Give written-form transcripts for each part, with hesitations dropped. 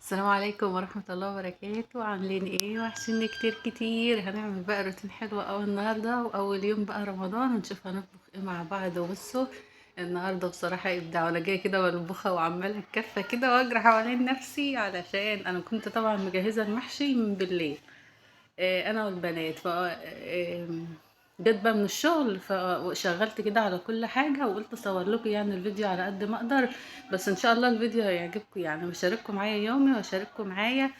السلام عليكم ورحمة الله وبركاته، عاملين ايه؟ وحشني كتير كتير. هنعمل بقى روتين حلو اوي النهاردة، واول يوم بقى رمضان، ونشوف هنطبخ ايه مع بعض. وبصوا، النهاردة بصراحة ابداع، وانا جاية كده مطبوخة وعمالة الكفة كده واجري حوالين نفسي، علشان انا كنت طبعا مجهزة المحشي من بالليل. انا والبنات جيت بقى من الشغل، فشغلت كده على كل حاجة، وقلت اصور لكم يعني الفيديو على قد ما اقدر. بس ان شاء الله الفيديو هيعجبكم، يعني بشارككم معايا يومي واشارككم معايا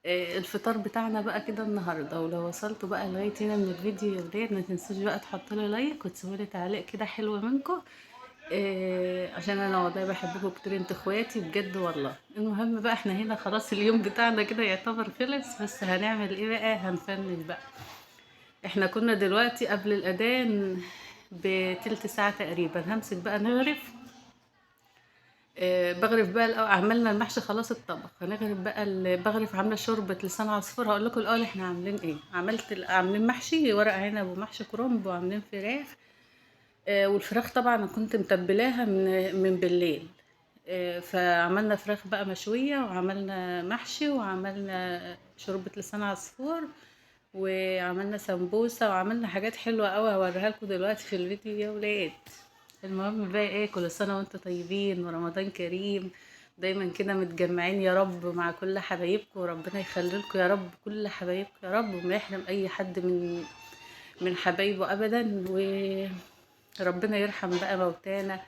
الفطار بتاعنا بقى كده النهارده. ولو وصلتوا بقى لغايه هنا من الفيديو يا ولاد، ما تنسوش بقى تحطوا لي لايك وتسيبوا لي تعليق كده حلو منكم. عشان انا والله بحبكم كتير، انتوا اخواتي بجد والله. المهم بقى، احنا هنا خلاص اليوم بتاعنا كده يعتبر خلص، بس هنعمل ايه بقى؟ هنفنش بقى. احنا كنا دلوقتي قبل الاذان بتلت ساعة تقريبا، همسك بقى نغرف. بغرف بقى عملنا المحشي خلاص الطبخ، هنغرف بقى بغرف، عامله شوربه لسان عصفور. هقول لكم الاول احنا عاملين ايه. عاملين محشي ورق عنب ومحشي كرنب، وعاملين فراخ. والفراخ طبعا انا كنت متبلاها من بالليل. فعملنا فراخ بقى مشويه، وعملنا محشي، وعملنا شوربه لسان عصفور، وعملنا سمبوسه، وعملنا حاجات حلوه قوي هوريها لكم دلوقتي في الفيديو يا ولاد. المهم بقى ايه، كل سنة وانتم طيبين ورمضان كريم، دايما كده متجمعين يا رب مع كل حبايبكم، وربنا يخليلكم يا رب كل حبايبكم يا رب، وما يحرم اي حد من حبايبه ابدا. وربنا يرحم بقى موتانا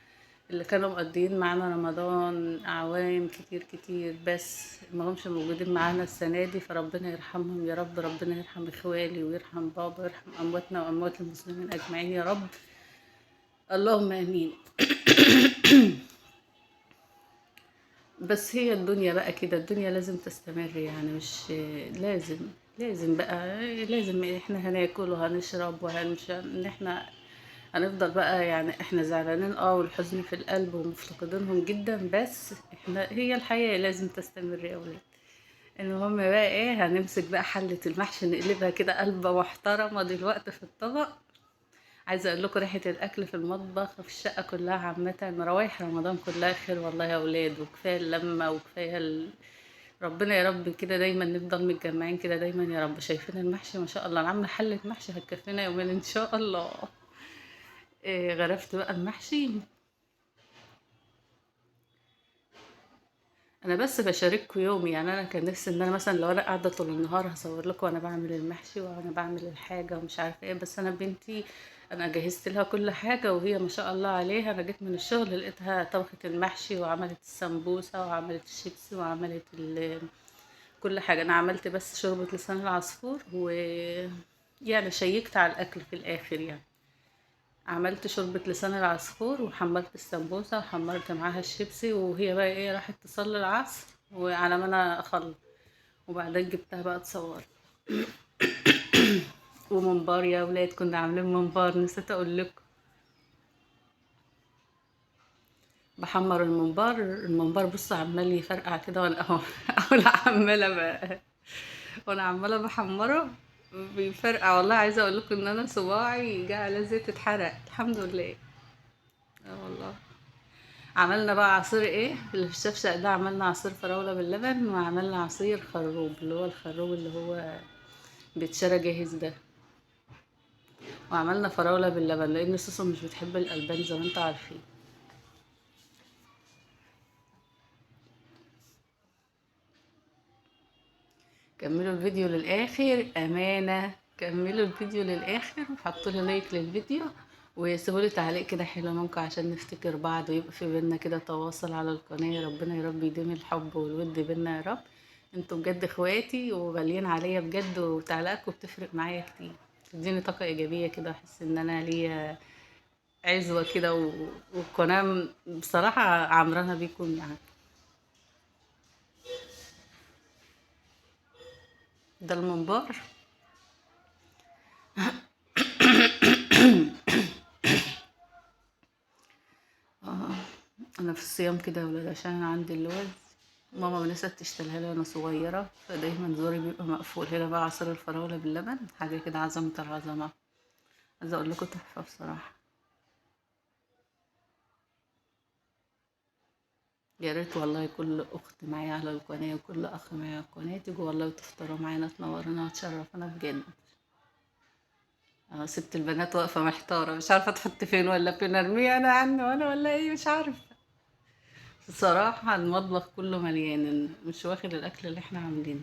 اللي كانوا مقضيين معانا رمضان اعوام كتير كتير، بس ما همش موجودين معانا السنة دي، فربنا يرحمهم يا رب. ربنا يرحم اخوالي ويرحم بابا ويرحم امواتنا واموات المسلمين اجمعين يا رب. اللهم امين. بس هي الدنيا بقى كده، الدنيا لازم تستمر، يعني مش لازم. لازم بقى، لازم احنا هناكل وهنشرب ان احنا هنفضل بقى، يعني احنا زعلانين والحزن في القلب ومفتقدينهم جدا، بس احنا هي الحياة لازم تستمر يا ولاد. المهم بقى ايه، هنمسك بقى حلة المحشي نقلبها كده قلبة محترمة دلوقتي في الطبق. عايزه اقول لكم ريحه الاكل في المطبخ في الشقه كلها عامه، روايح رمضان كلها خير والله يا اولاد، وكفايه اللمه وكفايه ربنا يا رب كده دايما نفضل متجمعين كده دايما يا رب. شايفين المحشي ما شاء الله، انا عامله حله محشي هتكفينا يومين ان شاء الله. غرفت بقى المحشي. انا بس بشارككم يومي، يعني انا كان نفسي ان انا مثلا لو انا قاعده طول النهار هصور لكم وانا بعمل المحشي وانا بعمل الحاجه ومش عارفه ايه، بس انا بنتي انا جهزت لها كل حاجه، وهي ما شاء الله عليها، انا جيت من الشغل لقيتها طبخت المحشي وعملت السمبوسه وعملت الشيبسي وعملت كل حاجه. انا عملت بس شوربه لسان العصفور، يعني شيكت على الاكل في الاخر يعني. عملت شوربة لسان العصفور، وحمرت السمبوسة، وحمرت معاها الشيبسي، وهي بقى ايه راحت تصلي العصر وعلى ما انا اخلص، وبعدين جبتها بقى تصور. وممبار يا ولاد، كنا عاملين ممبار نسيت اقول لكم. بحمر الممبار بص عمال يفرقع كده، وانا وانا عماله وانا عماله بحمره بيفرقع والله. عايزه اقول لكم ان انا صباعي جه على زيت اتحرق، الحمد لله. اه والله. عملنا بقى عصير ايه اللي في الشفشق ده، عملنا عصير فراولة باللبن، وعملنا عصير خروب، اللي هو الخروب اللي هو بيتشرى جاهز ده. وعملنا فراولة باللبن لان سوسو مش بتحب الالبان زي ما انتوا عارفين. كملوا الفيديو للاخر امانة، كملوا الفيديو للاخر وحطوا لي لايك للفيديو، وسيبوا لي تعليق كده حلو منكم عشان نفتكر بعض، ويبقى في بينا كده تواصل على القناة. ربنا يا رب يديم الحب والود بينا يا رب. انتوا بجد اخواتي وغاليين عليا بجد، وتعليقاتكم بتفرق معايا كتير، تديني طاقة ايجابية كده، احس ان انا ليا عزوة كده والقناة بصراحة عمرنا بيكم يعني. ده المنبار. انا في الصيام كده يا ولاد، عشان انا عندي اللوز. ماما لسه تشتغلها لي وانا صغيره، فدايما زوري بيبقى مقفول. هنا بقى عصير الفراوله باللبن، حاجه كده عظمه العظمه. عايزه اقول لكم تحفه بصراحه. يا ريت والله كل اخت معايا على القناه وكل اخ معايا على القناه تيجوا والله وتفطروا معانا، تنورونا وتشرفونا بجد. اه سبت البنات واقفه محتاره مش عارفه تحط فين، ولا فين ارميه انا عني وانا ولا ايه مش عارفه. الصراحه المطبخ كله مليان مش واخد الاكل اللي احنا عاملينه.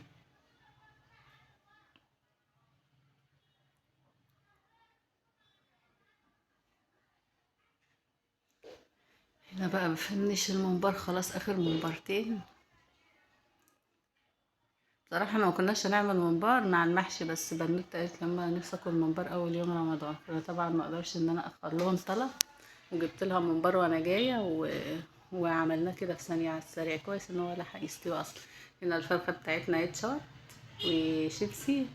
هنا بقى بفنش الممبار خلاص، اخر ممبارتين. بصراحة احنا ما كناش هنعمل ممبار مع المحشي، بس بنوتة قالت لما نفسي اكل ممبار اول يوم رمضان، فانا طبعا ما اقدرش ان انا اخر لهم طلب، وجبت لها ممبار وانا جاية وعملناه كده في ثانية على السريع، كويس ان هو لحق يستوي اصلا. هنا الفرخة بتاعتنا اتشوت، وشيبسي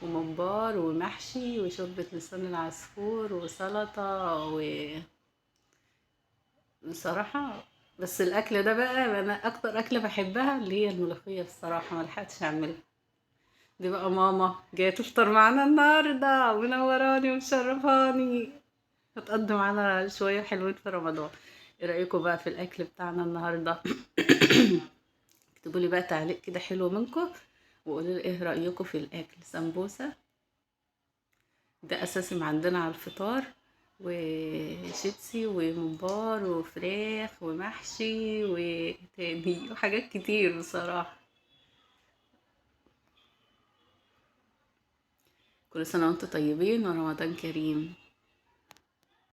وممبار ومحشي وشوربة لسان العصفور وسلطة بصراحة. بس الأكل ده بقى أنا أكتر أكلة بحبها اللي هي الملوخية، بصراحة ملحقتش أعملها. دي بقى ماما جاية تفطر معانا النهاردة منوراني ومشرفاني، هتقضي معانا شوية حلوين في رمضان. ايه رأيكم بقى في الأكل بتاعنا النهاردة؟ اكتبوا لي بقى تعليق كده حلو منكم، وقولوا لي ايه رأيكم في الأكل. سمبوسة ده أساسي عندنا على الفطار، وشيبسي وممبار وفراخ ومحشي وتاني وحاجات كتير بصراحة. كل سنة وانتم طيبين ورمضان كريم.